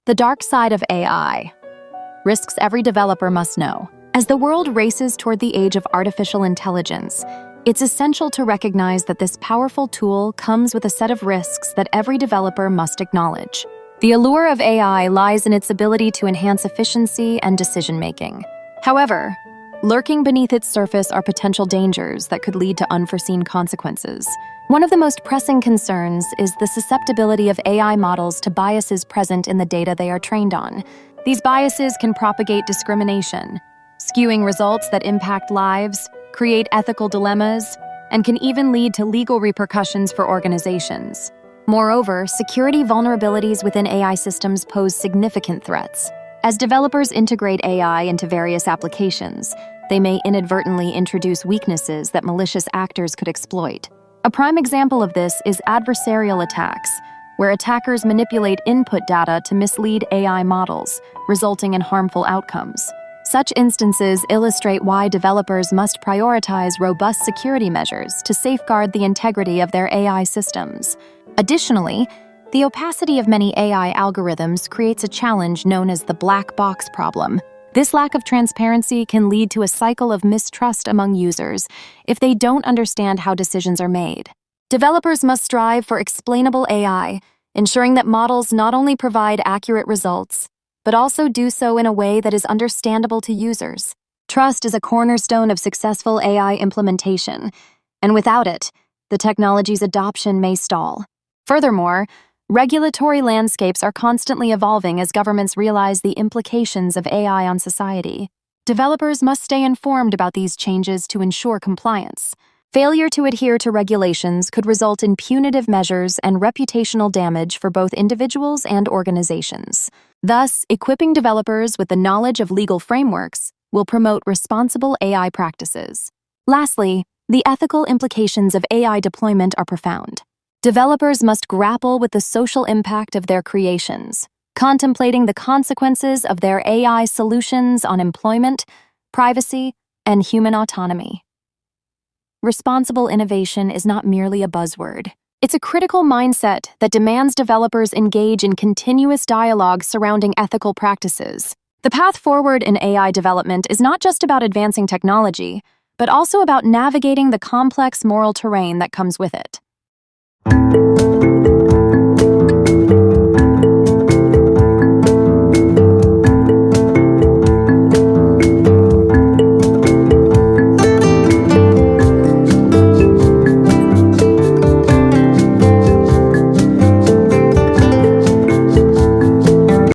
The dark side of AI. Risks every developer must know. As the world races toward the age of artificial intelligence, it's essential to recognize that this powerful tool comes with a set of risks that every developer must acknowledge. The allure of AI lies in its ability to enhance efficiency and decision-making. However, lurking beneath its surface are potential dangers that could lead to unforeseen consequences. One of the most pressing concerns is the susceptibility of AI models to biases present in the data they are trained on. These biases can propagate discrimination, skewing results that impact lives, create ethical dilemmas, and can even lead to legal repercussions for organizations. Moreover, security vulnerabilities within AI systems pose significant threats. As developers integrate AI into various applications, they may inadvertently introduce weaknesses that malicious actors could exploit. A prime example of this is adversarial attacks, where attackers manipulate input data to mislead AI models, resulting in harmful outcomes. Such instances illustrate why developers must prioritize robust security measures to safeguard the integrity of their AI systems. Additionally, the opacity of many AI algorithms creates a challenge known as the black box problem. This lack of transparency can lead to a cycle of mistrust among users if they don't understand how decisions are made. Developers must strive for explainable AI, ensuring that models not only provide accurate results, but also do so in a way that is understandable to users. Trust is a cornerstone of successful AI implementation, and without it, the technology's adoption may stall. Furthermore, regulatory landscapes are constantly evolving as governments realize the implications of AI on society. Developers must stay informed about these changes to ensure compliance. Failure to adhere to regulations could result in punitive measures and reputational damage for both individuals and organizations. Thus, equipping developers with the knowledge of legal frameworks will promote responsible AI practices. Lastly, the ethical implications of AI deployment are profound. Developers must grapple with the social impact of their creations, contemplating the consequences of their AI solutions on employment, privacy, and human autonomy. Responsible innovation is not merely a buzzword. It's a critical mindset that demands developers engage in continuous dialogue surrounding ethical practices. The path forward in AI development is not just about advancing technology, but also about navigating the complex moral terrain that comes with it.